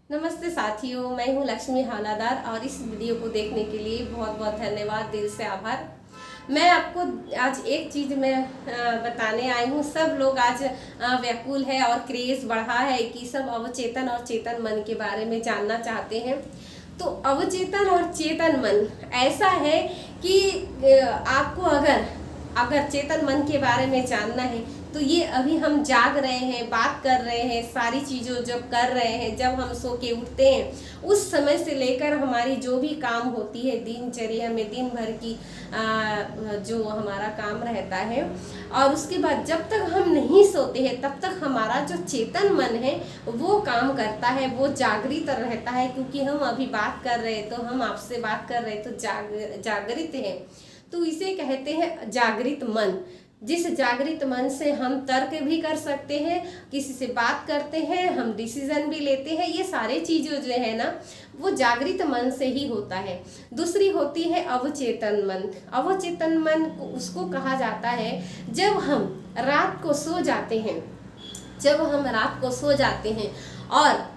नमस्ते साथियों, मैं हूं लक्ष्मी हवलादार और इस वीडियो को देखने के लिए बहुत बहुत धन्यवाद, दिल से आभार। मैं आपको आज एक चीज़ मैं बताने आई हूं। सब लोग आज व्याकुल है और क्रेज़ बढ़ा है कि सब अवचेतन और चेतन मन के बारे में जानना चाहते हैं। तो अवचेतन और चेतन मन ऐसा है कि आपको अगर चेतन मन के बारे में जानना है तो ये अभी हम जाग रहे हैं, बात कर रहे हैं, सारी चीज़ों जब कर रहे हैं, जब हम सो के उठते हैं उस समय से लेकर हमारी जो भी काम होती है दिनचर्या में, दिन भर की जो हमारा काम रहता है, और उसके बाद जब तक हम नहीं सोते हैं तब तक हमारा जो चेतन मन है वो काम करता है, वो जागृत रहता है। क्योंकि हम अभी बात कर रहे हैं तो हम आपसे बात कर रहे हैं तो जागृत है। तो इसे कहते हैं जागृत मन। जिस जागृत मन से हम तर्क भी कर सकते हैं, किसी से बात करते हैं, हम डिसीजन भी लेते हैं, ये सारे चीज़ें जो है ना वो जागृत मन से ही होता है। दूसरी होती है अवचेतन मन। अवचेतन मन को उसको कहा जाता है जब हम रात को सो जाते हैं, और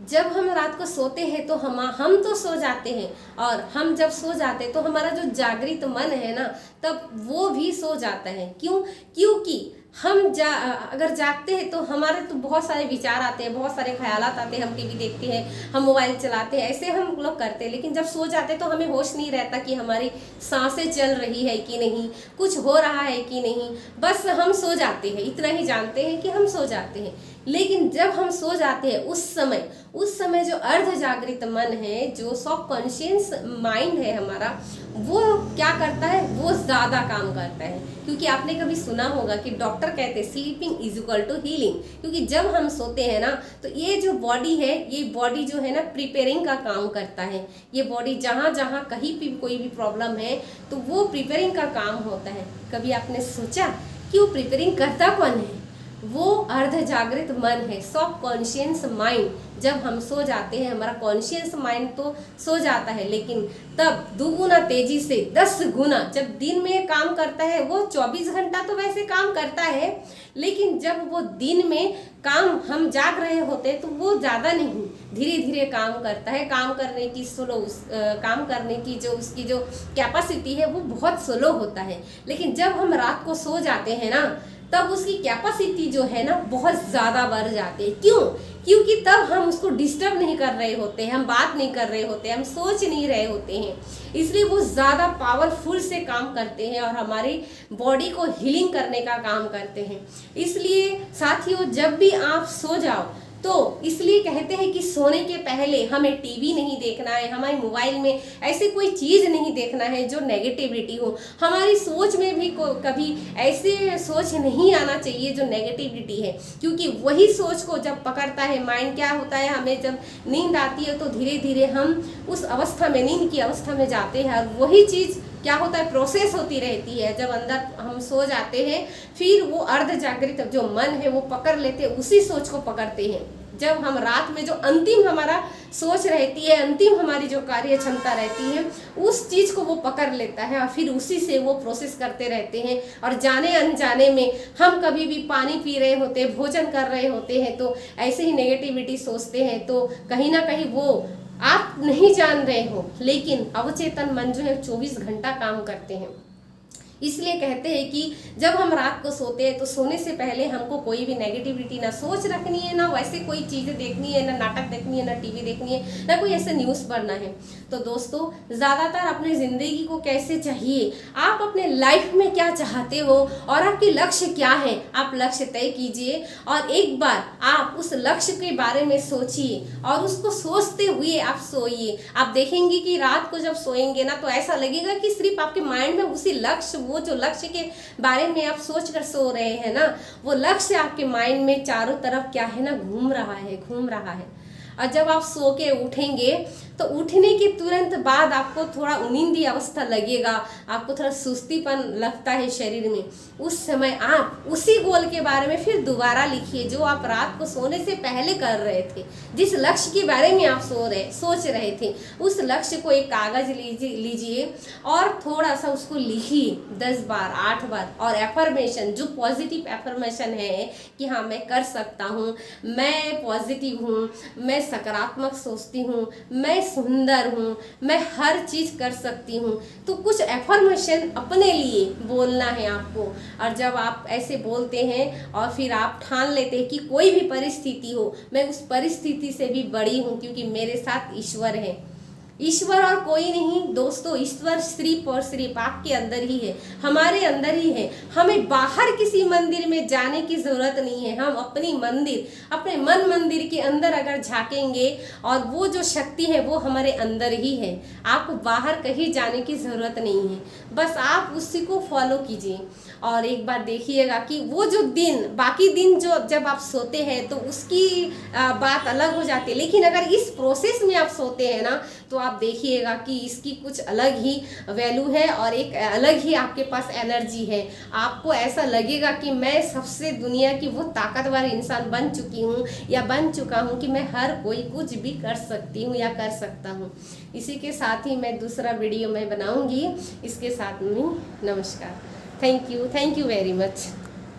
जब हम रात को सोते हैं तो हम तो सो जाते हैं, और हम जब सो जाते हैं तो हमारा जो जागृत मन है ना तब वो भी सो जाता है। क्योंकि हम अगर जागते हैं तो हमारे तो बहुत सारे विचार आते हैं, बहुत सारे ख्यालात आते हैं, हम टीवी देखते हैं, हम मोबाइल चलाते हैं, ऐसे हम लोग करते हैं। लेकिन जब सो जाते हैं तो हमें होश नहीं रहता कि हमारी सांसें चल रही है कि नहीं, कुछ हो रहा है कि नहीं, बस हम सो जाते हैं, इतना ही जानते हैं कि हम सो जाते हैं। लेकिन जब हम सो जाते हैं उस समय जो अर्ध जागृत मन है, जो सबकॉन्शियस माइंड है हमारा, वो क्या करता है, वो ज़्यादा काम करता है। क्योंकि आपने कभी सुना होगा कि डॉक्टर कहते हैं sleeping is equal to healing. क्योंकि जब हम सोते हैं ना तो ये जो बॉडी है, ये बॉडी जो है ना प्रिपेयरिंग का काम करता है। ये बॉडी जहाँ जहाँ कहीं भी कोई भी प्रॉब्लम है तो वो प्रिपेयरिंग का काम होता है। कभी आपने सोचा कि वो प्रिपेयरिंग करता कौन है? वो अर्ध जागृत मन है, सबकॉन्शियस माइंड। जब हम सो जाते हैं हमारा कॉन्शियस माइंड तो सो जाता है, लेकिन तब दुगुना तेजी से 10 गुना जब दिन में काम करता है। वो 24 घंटा तो वैसे काम करता है, लेकिन जब वो दिन में काम हम जाग रहे होते हैं तो वो ज़्यादा नहीं, धीरे धीरे काम करता है। काम करने की जो उसकी जो कैपेसिटी है वो बहुत स्लो होता है। लेकिन जब हम रात को सो जाते हैं ना तब उसकी कैपेसिटी जो है ना बहुत ज़्यादा बढ़ जाती है। क्यों? क्योंकि तब हम उसको डिस्टर्ब नहीं कर रहे होते हैं, हम बात नहीं कर रहे होते हैं, हम सोच नहीं रहे होते हैं, इसलिए वो ज़्यादा पावरफुल से काम करते हैं और हमारी बॉडी को हीलिंग करने का काम करते हैं। इसलिए साथियों, जब भी आप सो जाओ तो इसलिए कहते हैं कि सोने के पहले हमें टीवी नहीं देखना है, हमारे मोबाइल में ऐसी कोई चीज़ नहीं देखना है जो नेगेटिविटी हो। हमारी सोच में भी कभी ऐसे सोच नहीं आना चाहिए जो नेगेटिविटी है। क्योंकि वही सोच को जब पकड़ता है माइंड, क्या होता है, हमें जब नींद आती है तो धीरे धीरे हम उस अवस्था में, नींद की अवस्था में जाते हैं, और वही चीज़ क्या होता है, प्रोसेस होती रहती है। जब अंदर हम सो जाते हैं फिर वो अर्ध जागृत जो मन है वो पकड़ लेते हैं, उसी सोच को पकड़ते हैं। जब हम रात में जो अंतिम हमारा सोच रहती है, अंतिम हमारी जो कार्य क्षमता रहती है, उस चीज़ को वो पकड़ लेता है और फिर उसी से वो प्रोसेस करते रहते हैं। और जाने अनजाने में हम कभी भी पानी पी रहे होते हैं, भोजन कर रहे होते हैं तो ऐसे ही नेगेटिविटी सोचते हैं, तो कहीं ना कहीं वो आप नहीं जान रहे हो, लेकिन अवचेतन मन जो है 24 घंटा काम करते हैं। इसलिए कहते हैं कि जब हम रात को सोते हैं तो सोने से पहले हमको कोई भी नेगेटिविटी ना सोच रखनी है, ना वैसे कोई चीज़ें देखनी है, ना नाटक देखनी है, ना टीवी देखनी है, ना कोई ऐसे न्यूज़ पढ़ना है। तो दोस्तों, ज़्यादातर अपने ज़िंदगी को कैसे चाहिए, आप अपने लाइफ में क्या चाहते हो और आपके लक्ष्य क्या है, आप लक्ष्य तय कीजिए और एक बार आप उस लक्ष्य के बारे में सोचिए और उसको सोचते हुए आप सोइए। आप देखेंगे कि रात को जब सोएंगे ना तो ऐसा लगेगा कि सिर्फ आपके माइंड में उसी लक्ष्य, वो जो लक्ष्य के बारे में आप सोच कर सो रहे हैं ना, वो लक्ष्य आपके माइंड में चारों तरफ क्या है ना घूम रहा है। और जब आप सो के उठेंगे तो उठने के तुरंत बाद आपको थोड़ा नींदी अवस्था लगेगा, आपको थोड़ा सुस्तीपन लगता है शरीर में। उस समय आप उसी गोल के बारे में फिर दोबारा लिखिए जो आप रात को सोने से पहले कर रहे थे, जिस लक्ष्य के बारे में आप सोच रहे थे। उस लक्ष्य को एक कागज लीजिए और थोड़ा सा उसको लिखिए 10 बार 8 बार। और एफर्मेशन, जो पॉजिटिव एफर्मेशन है कि हाँ मैं कर सकता हूँ, मैं पॉजिटिव हूँ, मैं सकारात्मक सोचती हूँ, मैं सुंदर हूँ, मैं हर चीज़ कर सकती हूँ। तो कुछ एफर्मेशन अपने लिए बोलना है आपको। और जब आप ऐसे बोलते हैं और फिर आप ठान लेते हैं कि कोई भी परिस्थिति हो, मैं उस परिस्थिति से भी बड़ी हूँ, क्योंकि मेरे साथ ईश्वर है। ईश्वर और कोई नहीं दोस्तों, ईश्वर सिर्फ और सिर्फ आपके अंदर ही है, हमारे अंदर ही है। हमें बाहर किसी मंदिर में जाने की ज़रूरत नहीं है। हम अपनी मंदिर, अपने मन मंदिर के अंदर अगर झांकेंगे और वो जो शक्ति है वो हमारे अंदर ही है। आपको बाहर कहीं जाने की ज़रूरत नहीं है, बस आप उसी को फॉलो कीजिए। और एक बार देखिएगा कि वो जो दिन, बाकी दिन जो जब आप सोते हैं तो उसकी बात अलग हो जाती है, लेकिन अगर इस प्रोसेस में आप सोते हैं ना, तो आप देखिएगा कि इसकी कुछ अलग ही वैल्यू है और एक अलग ही आपके पास एनर्जी है। आपको ऐसा लगेगा कि मैं सबसे दुनिया की वो ताकतवर इंसान बन चुकी हूँ या बन चुका हूँ कि मैं हर कोई कुछ भी कर सकती हूँ या कर सकता हूँ। इसी के साथ ही मैं दूसरा वीडियो मैं बनाऊँगी। इसके साथ में नमस्कार। Thank you very much.